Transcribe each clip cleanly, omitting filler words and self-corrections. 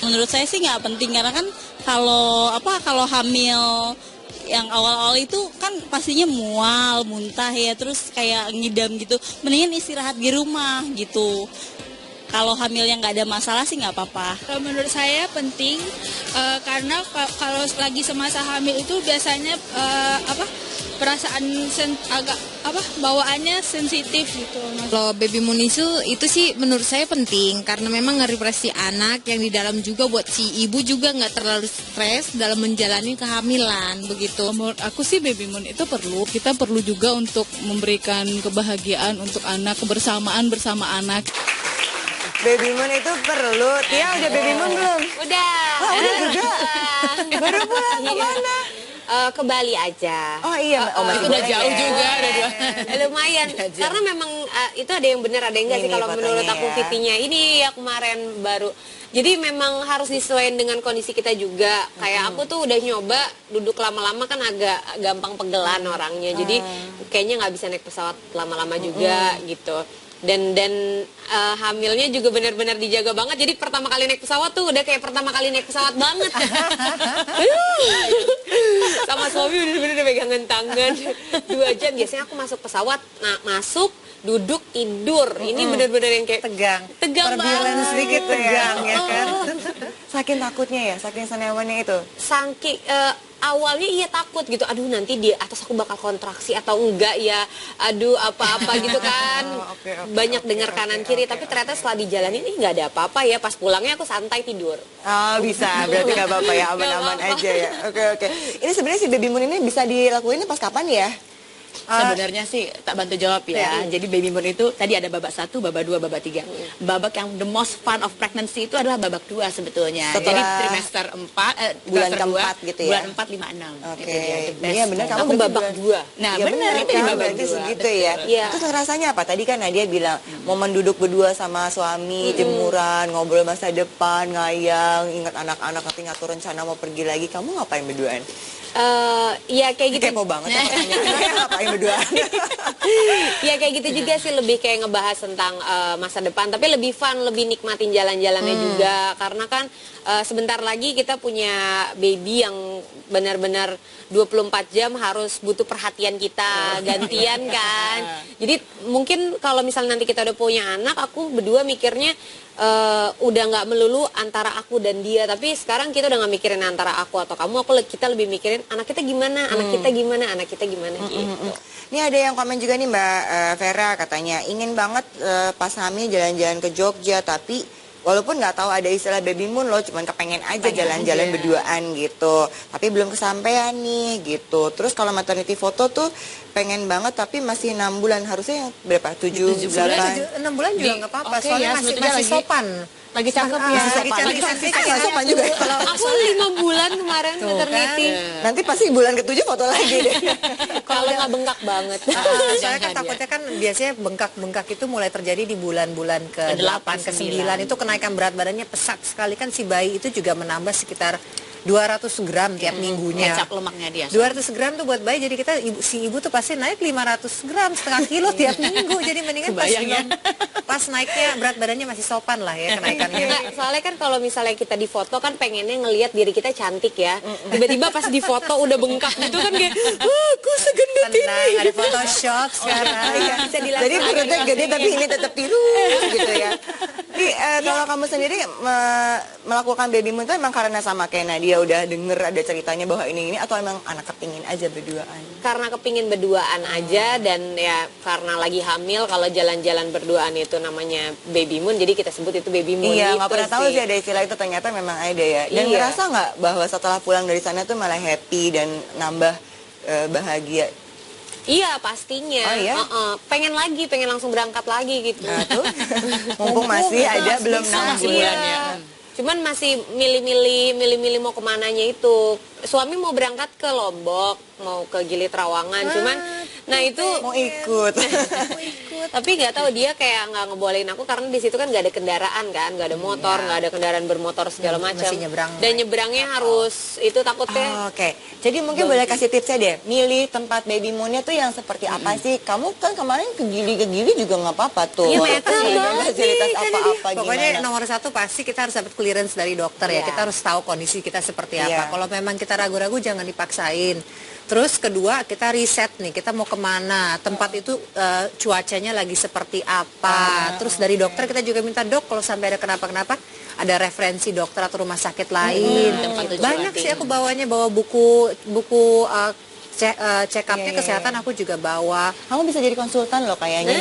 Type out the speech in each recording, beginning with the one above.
Menurut saya sih nggak penting karena kan kalau hamil yang awal-awal itu kan pastinya mual, muntah ya, terus kayak ngidam gitu. Mendingan istirahat di rumah gitu. Kalau hamil yang nggak ada masalah sih nggak apa-apa. Kalau menurut saya penting karena kalau lagi semasa hamil itu biasanya perasaan bawaannya sensitif gitu. Kalau baby moon itu sih menurut saya penting karena memang nge-refresh si anak yang di dalam juga buat si ibu juga nggak terlalu stres dalam menjalani kehamilan begitu. Menurut aku sih baby moon itu perlu. Kita perlu juga untuk memberikan kebahagiaan untuk anak, kebersamaan bersama anak. Baby moon itu perlu. Tia udah baby moon belum? Udah. Oh, udah juga. Baru pulang kemana? Ke Bali aja. Oh iya, masih udah boleh jauh ya. juga, udah dua. Lumayan. Karena memang itu ada yang benar, ada yang enggak sih Ini kalau menurut fotonya aku ya. VT-nya ini ya kemarin baru. Jadi memang harus disesuaikan dengan kondisi kita juga. Kayak aku tuh udah nyoba duduk lama-lama kan agak gampang pegelan orangnya. Jadi kayaknya nggak bisa naik pesawat lama-lama juga gitu. Dan hamilnya juga benar-benar dijaga banget. Jadi pertama kali naik pesawat tuh udah kayak pertama kali naik pesawat banget. Sama suami bener-bener pegangan tangan 2 jam. Biasanya aku masuk pesawat, masuk, duduk, tidur. Ini bener-bener yang kayak Tegang banget. Turbulence sedikit tegang ya kan. Saking takutnya ya, saking senewannya itu. Saking awalnya iya takut gitu, aduh nanti di atas aku bakal kontraksi atau enggak ya, aduh apa-apa gitu kan. Banyak dengar kanan kiri, tapi ternyata setelah dijalanin ini nggak ada apa-apa ya. Pas pulangnya aku santai tidur. Oh bisa, berarti nggak apa-apa ya, aman-aman aja ya. Oke. Ini sebenarnya si baby moon ini bisa dilakuin pas kapan ya? Sebenarnya sih tak bantu jawab ya. Jadi baby moon itu tadi ada babak 1, babak 2, babak 3. Babak yang the most fun of pregnancy itu adalah babak 2 sebetulnya. Setelah Jadi trimester 4 bulan keempat gitu ya. Bulan 4, 5, 6. Oke. Iya benar, kamu Aku babak 2. Nah, ya, benar itu di kan? babak Berarti 2. segitu ya. Iya. Terus rasanya apa? Tadi kan Nadia bilang momen duduk berdua sama suami, jemuran, ngobrol masa depan, ngayang, ingat anak-anak, nanti ngatur rencana mau pergi lagi. Kamu ngapain berduaan? Ya kayak gitu. Kepo banget ya pertanyaannya. Ngapain berduaan? Ya kayak gitu juga sih, lebih kayak ngebahas tentang masa depan, tapi lebih fun, lebih nikmatin jalan-jalannya juga. Karena kan sebentar lagi kita punya baby yang benar-benar 24 jam harus butuh perhatian kita, gantian kan. Jadi mungkin kalau misalnya nanti kita udah punya anak, aku berdua mikirnya udah nggak melulu antara aku dan dia, tapi sekarang kita udah nggak mikirin antara aku atau kamu, kita lebih mikirin anak kita gimana, anak kita gimana, anak kita gimana gitu. Ini ada yang komen juga nih Mbak Vera, katanya ingin banget pas hamil jalan-jalan ke Jogja, tapi walaupun nggak tahu ada istilah baby moon loh, cuman kepengen aja jalan-jalan berduaan gitu, tapi belum kesampaian nih gitu. Terus kalau maternity foto tuh pengen banget tapi masih 6 bulan, harusnya yang berapa? 7, 8? 6 bulan juga nggak apa-apa, soalnya ya, masih sebetulnya sopan. Lagi cakep ya. Lagi cantik-cantik ya. Sopan juga. Aku 5 bulan kemarin maternity. Nanti pasti bulan ke-7 foto lagi deh. Kalau nggak bengkak banget. Soalnya kan takutnya kan biasanya bengkak-bengkak itu mulai terjadi di bulan-bulan ke-8, ke-9. Itu kenaikan berat badannya pesat sekali, kan si bayi itu juga menambah sekitar 200 gram tiap minggunya. Kecap lemaknya dia. 200 gram tuh buat bayi, jadi si ibu tuh pasti naik 500 gram, setengah kilo tiap minggu. Jadi mendingan pas naiknya berat badannya masih sopan lah ya kenaikannya. Nggak, soalnya kan kalau misalnya kita di foto kan pengennya ngelihat diri kita cantik ya. Tiba-tiba pas di foto udah bengkak gitu kan kayak, aku segendut ini. Tenang, ada Photoshop sekarang. Bisa dilakukan. Jadi perutnya gede tapi ini tetap tirus gitu ya. Jadi kalau kamu sendiri melakukan baby moon itu emang karena sama kayak Nadia udah denger ada ceritanya bahwa ini atau emang anak kepingin aja berduaan? Karena kepingin berduaan aja, dan ya karena lagi hamil, kalau jalan-jalan berduaan itu namanya baby moon, jadi kita sebut itu baby moon. Iya, gitu nggak pernah tahu sih ada istilah itu, ternyata memang ada ya. Dan Iya. ngerasa nggak bahwa setelah pulang dari sana tuh malah happy dan nambah bahagia? Iya pastinya. Oh, iya? Pengen langsung berangkat lagi gitu. Nah tuh, mumpung masih ada belum 6 bulan ya. Cuman masih milih-milih mau kemananya itu. Suami mau berangkat ke Lombok, mau ke Gili Trawangan. Cuman Nah itu Mau ikut. tapi nggak tahu dia kayak nggak ngebolehin aku karena di situ kan nggak ada kendaraan kan, nggak ada motor, nggak ada kendaraan bermotor segala macam. Mesti nyebrang. Dan nyebrangnya harus itu takutnya. Oke, jadi mungkin boleh kasih tipsnya deh, milih tempat baby moonnya tuh yang seperti apa sih? Kamu kan kemarin ke Gili juga nggak apa-apa tuh. Iya, Walaupun betul nggak ada banget fasilitas sih, kan apa-apa Pokoknya gimana. nomor satu pasti kita harus dapat clearance dari dokter ya. Iya. Kita harus tahu kondisi kita seperti Iya. apa. Kalau memang kita ragu-ragu jangan dipaksain. Terus kedua kita riset nih, kita mau kemana, tempat itu cuacanya lagi seperti apa. Terus dari dokter kita juga minta dok kalau sampai ada kenapa-kenapa ada referensi dokter atau rumah sakit lain. tempat tujuan. Banyak sih aku bawa buku check up-nya kesehatan aku juga bawa. Kamu bisa jadi konsultan loh kayaknya.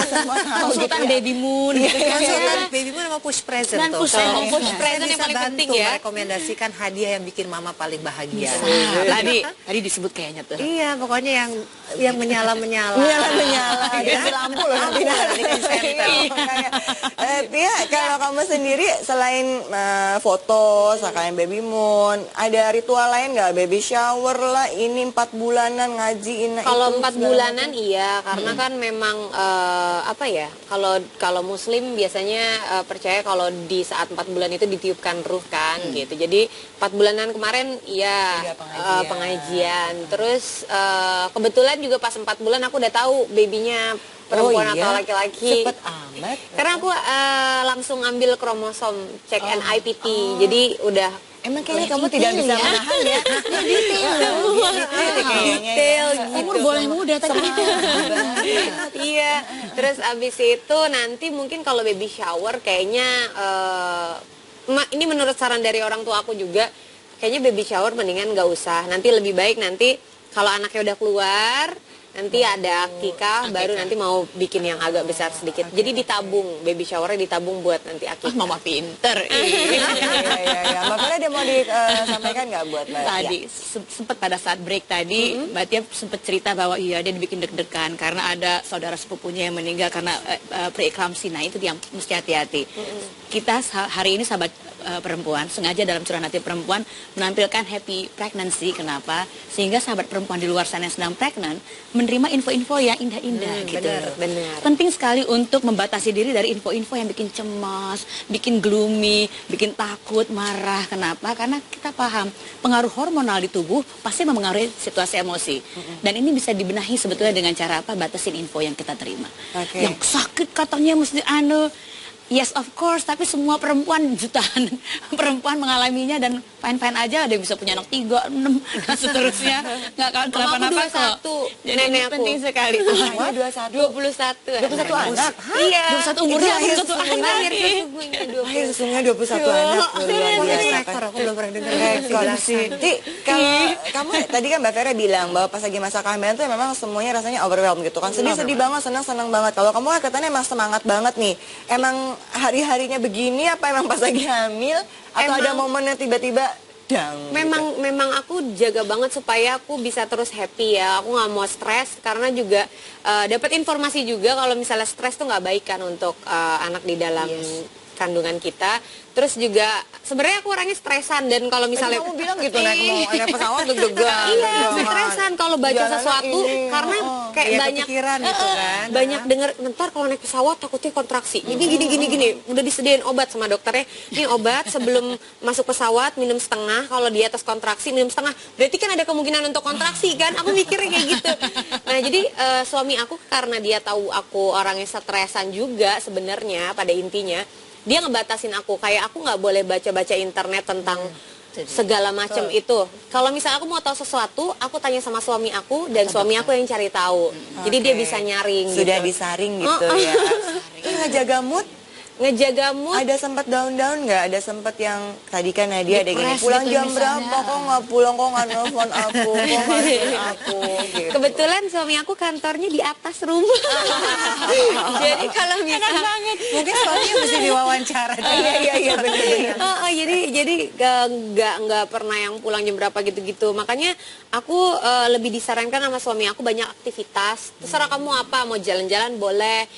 Semua tahu gitu Konsultan ya. baby moon gitu kan. Konsultan baby moon sama push present Dan tuh. push Saya present. Push bisa present yang paling bantu penting ya. merekomendasikan hadiah yang bikin mama paling bahagia. Tadi disebut kayaknya tuh. Iya, pokoknya yang menyala-menyala. Menyala dikasih lampu loh nanti. dikasih stempel. Tia, kalau kamu sendiri selain foto, sekalian baby moon, ada ritual lain nggak? Baby shower lah, ini 4 bulanan ngajiin. Kalau 4 bulanan iya, karena kan memang apa ya? Kalau Muslim biasanya percaya kalau di saat 4 bulan itu ditiupkan ruh kan, gitu. Jadi 4 bulanan kemarin iya pengajian. Terus kebetulan juga pas 4 bulan aku udah tahu babynya perempuan atau laki-laki. Cepet amat. Karena aku langsung ambil kromosom cek NIPT, jadi udah. Emang kayaknya kamu tidak bisa menahan ya. Detail Umur gitu. boleh muda tapi Iya, terus abis itu nanti mungkin kalau baby shower kayaknya ini menurut saran dari orang tua aku juga, kayaknya baby shower mendingan nggak usah. Nanti lebih baik nanti kalau anaknya udah keluar, nanti ada akikah, baru nanti mau bikin yang agak besar sedikit. Jadi ditabung, baby showernya ditabung buat nanti akikah. mama pinter. Iya. Mbak Vela ada mau disampaikan nggak buat Mbak Tia? Tadi sempat pada saat break tadi Mbak Tia sempat cerita bahwa iya dia dibikin deg-degan karena ada saudara sepupunya yang meninggal karena preeklamsi. Nah itu yang mesti hati-hati. Kita hari ini sahabat perempuan sengaja dalam curahan hati perempuan menampilkan happy pregnancy. Kenapa? Sehingga sahabat perempuan di luar sana yang sedang pregnant menerima info-info yang indah-indah gitu. benar. Penting sekali untuk membatasi diri dari info-info yang bikin cemas, bikin gloomy, bikin takut, marah. Kenapa? Karena kita paham pengaruh hormonal di tubuh pasti mempengaruhi situasi emosi. Dan ini bisa dibenahi sebetulnya dengan cara apa? Batasin info yang kita terima. Yang sakit katanya mesti yes of course, tapi semua perempuan jutaan perempuan mengalaminya dan fine-fine aja. Ada yang bisa punya anak 3, 6 dan seterusnya nggak akan kenapa-napa kok. Jadi nenek ini aku. penting sekali. Wah, 21 anak. Iya. 21 umurnya Itu 21 anak. Lahir sesungguhnya 20. Lahir sesungguhnya 21 anak. Rekor, aku belum pernah dengar. Rekor sih. Ti, kalau kamu tadi kan Mbak Vera bilang bahwa pas lagi masa kehamilan tuh memang semuanya rasanya overwhelmed gitu kan. Sedih-sedih banget, senang-senang banget. Kalau kamu kan katanya emang semangat banget nih. Emang hari-harinya begini apa emang pas lagi hamil atau ada momen yang tiba-tiba dang? Memang aku jaga banget supaya aku bisa terus happy ya. Aku nggak mau stres karena juga dapat informasi juga kalau misalnya stres tuh nggak baik kan untuk anak di dalam kandungan kita. Terus juga sebenarnya aku orangnya stresan dan kalau misalnya kamu bilang gitu naik pesawat deg-degan. iya stresan kalau baca Jalanan sesuatu ini, karena kayak Iya, banyak kepikiran gitu kan. banyak denger ntar kalau naik pesawat takutnya kontraksi gini udah disediain obat sama dokternya, ini obat sebelum masuk pesawat minum setengah, kalau di atas kontraksi minum setengah, berarti kan ada kemungkinan untuk kontraksi kan, aku mikirnya kayak gitu. Nah jadi suami aku karena dia tahu aku orangnya stresan juga sebenarnya pada intinya, dia ngebatasin aku, kayak aku nggak boleh baca-baca internet tentang segala macam itu. Kalau misalnya aku mau tahu sesuatu, aku tanya sama suami aku dan suami aku yang cari tahu. Jadi dia bisa nyaring. Sudah gitu. disaring gitu ya. Terus ngejaga mood, Ngejaga mood. ada sempat down-down nggak? Ada sempat yang tadi kan Nadia ada gini, Depres pulang gitu jam misalnya. berapa, kok nggak pulang, kok nggak nelfon aku, kok nggak nelfon aku gitu. Kebetulan suami aku kantornya di atas rumah. Jadi kalau misalnya Mungkin suaminya mesti diwawancara. Iya benar-benar. jadi nggak pernah yang pulang jam berapa gitu-gitu. Makanya aku lebih disarankan sama suami aku banyak aktivitas. Terserah kamu apa, mau jalan-jalan boleh,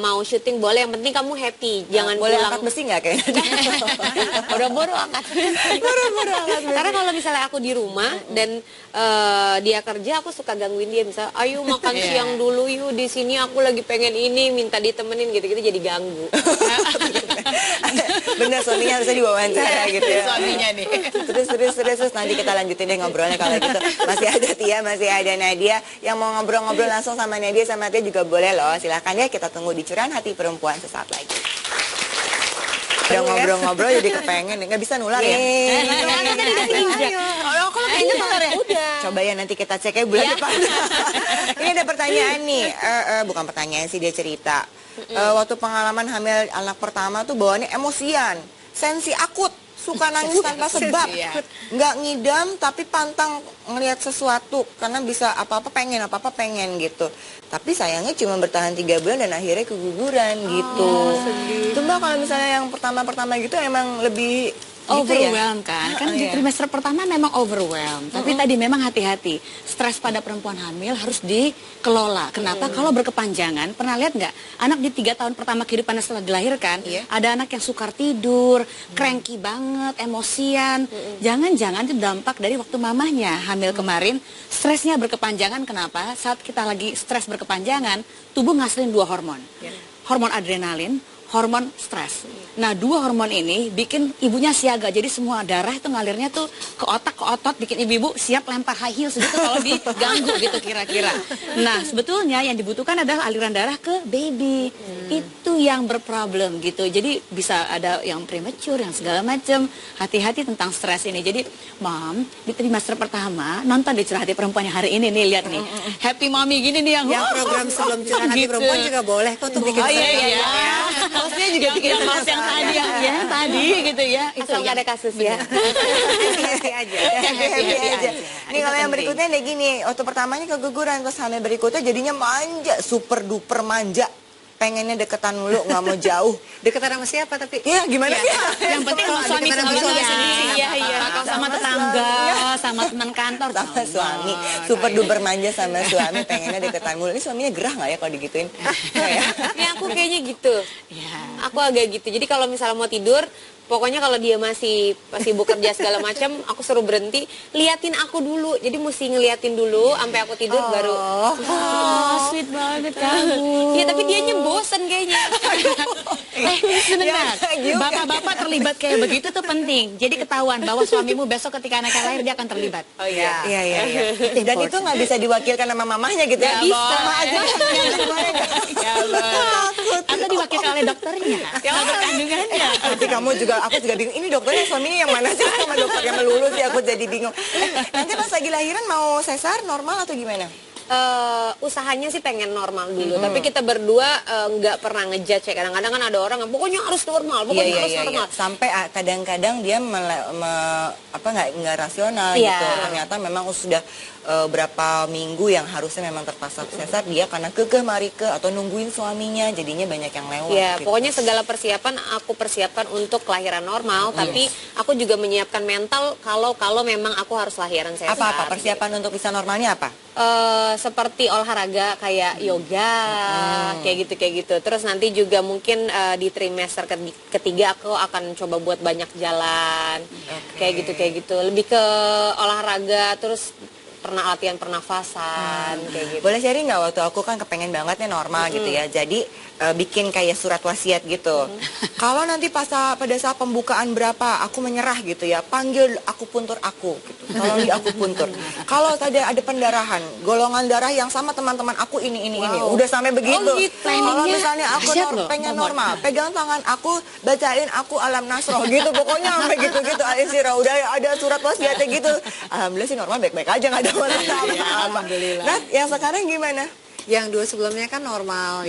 mau syuting boleh. Yang penting kamu happy. besi, jangan Boleh pulang. angkat besi nggak kayaknya? Boro-boro angkat. Karena kalau misalnya aku di rumah dan dia kerja, aku suka gangguin dia, misalnya ayo makan siang dulu yuk di sini, aku lagi pengen ini, minta ditemenin gitu-gitu, jadi ganggu. Bener, suaminya harusnya diwawancara gitu ya. Suaminya nih. Terus nanti kita lanjutin deh ngobrolnya kalau gitu. Masih ada Tia, masih ada Nadia yang mau ngobrol-ngobrol langsung sama Nadia sama Tia juga boleh loh. Silahkan ya, kita tunggu di Curahan Hati Perempuan sesaat lagi. Udah ngobrol-ngobrol jadi kepengen, nggak bisa nular ya? Kalau kayaknya nular ya? Udah. Coba ya nanti kita cek ya bulan depan. Ini ada pertanyaan nih, bukan pertanyaan sih, dia cerita. Waktu pengalaman hamil anak pertama tuh bawaannya emosian, sensi akut, suka nangis tanpa sebab, nggak ngidam tapi pantang ngelihat sesuatu karena bisa apa-apa pengen gitu. Tapi sayangnya cuma bertahan 3 bulan dan akhirnya keguguran gitu. Itu Mbak, kalau misalnya yang pertama-pertama gitu emang lebih Overwhelmed kan di trimester pertama memang overwhelmed, tapi tadi memang hati-hati, stres pada perempuan hamil harus dikelola. Kenapa? Kalau berkepanjangan, pernah lihat nggak anak di 3 tahun pertama kehidupannya setelah dilahirkan, ada anak yang sukar tidur, cranky banget, emosian. Jangan-jangan itu dampak dari waktu mamahnya hamil kemarin, stresnya berkepanjangan. Kenapa? Saat kita lagi stres berkepanjangan, tubuh ngasilin 2 hormon, hormon adrenalin, hormon stres. Nah, 2 hormon ini bikin ibunya siaga. Jadi semua darah itu ngalirnya tuh ke otak, ke otot, bikin ibu-ibu siap lempar high heels gitu kalau diganggu gitu kira-kira. Nah, sebetulnya yang dibutuhkan adalah aliran darah ke baby. Itu yang berproblem gitu. Jadi bisa ada yang premature, yang segala macam. Hati-hati tentang stres ini. Jadi, Mom, di trimester pertama nonton di Curahan Hati Perempuan yang hari ini nih, lihat nih. Happy Mommy gini nih yang program sebelum Curahan Hati gitu. Perempuan juga boleh kok tuh bikin hostnya juga bikin yang tadi tadi gitu ya. Asal nggak ada kasus ya. Happy aja. Nih kalau yang berikutnya kayak gini, waktu pertamanya keguguran, terus hamil berikutnya jadinya manja, super duper manja. Pengennya deketan mulu, nggak mau jauh. Deketan sama siapa tapi? Iya, gimana sih? Yang penting sama suami kalau sama tetangga, sama teman kantor, sama suami. Super duper manja sama suami, pengennya deketan mulu. Ini suaminya gerah nggak ya kalau digituin? Ini aku kayaknya gitu. Aku agak gitu. Jadi kalau misalnya mau tidur, pokoknya kalau dia masih bekerja segala macam, aku suruh berhenti, liatin aku dulu. Jadi mesti ngeliatin dulu sampai aku tidur baru. Sweet banget kamu. Iya, tapi dianya bosen kayaknya. Sebentar, bapak-bapak terlibat kayak begitu tuh penting. Jadi ketahuan bahwa suamimu besok ketika anaknya lahir dia akan terlibat. Oh iya. Iya. Dan itu nggak bisa diwakilkan sama mamahnya gitu ya? Bisa. Sama aja. Atau diwakilkan oleh dokternya, dokter kandungannya. Nanti kamu juga, aku juga bingung. Ini dokternya suaminya yang mana sih? Sama dokter yang melulu sih, aku jadi bingung. Nanti pas lagi lahiran mau sesar normal atau gimana? Usahanya sih pengen normal dulu, tapi kita berdua nggak pernah ngejudge ya. Kadang-kadang kan ada orang yang pokoknya harus normal, pokoknya harus normal. Sampai kadang-kadang dia nggak rasional gitu. Ternyata memang sudah berapa minggu yang harusnya memang terpaksa sesar, dia karena kekeh marike atau nungguin suaminya, jadinya banyak yang lewat. Ya, gitu. pokoknya segala persiapan aku persiapkan untuk kelahiran normal, tapi aku juga menyiapkan mental kalau memang aku harus lahiran sesar. Apa persiapan untuk bisa normalnya apa? Seperti olahraga kayak yoga, kayak gitu. Terus nanti juga mungkin di trimester ketiga aku akan coba buat banyak jalan, kayak gitu. Lebih ke olahraga, terus pernah latihan pernafasan, kayak gitu. Boleh sharing nggak, waktu aku kan kepengen banget nih normal gitu ya, jadi bikin kayak surat wasiat gitu. Kalau nanti pada saat pembukaan berapa aku menyerah gitu ya, panggil aku puntur aku gitu. Kalau di aku puntur. Kalau tadi ada pendarahan, golongan darah yang sama teman-teman aku ini. Udah sampai begitu. Kalau misalnya aku pengen normal, pegang tangan aku, bacain aku alam nasroh gitu. Pokoknya sampai gitu-gitu. Alisira udah ada surat wasiatnya gitu. Alhamdulillah sih normal, baik-baik aja, nggak ada masalah apa-apa. Nah, yang sekarang gimana? Yang 2 sebelumnya kan normal.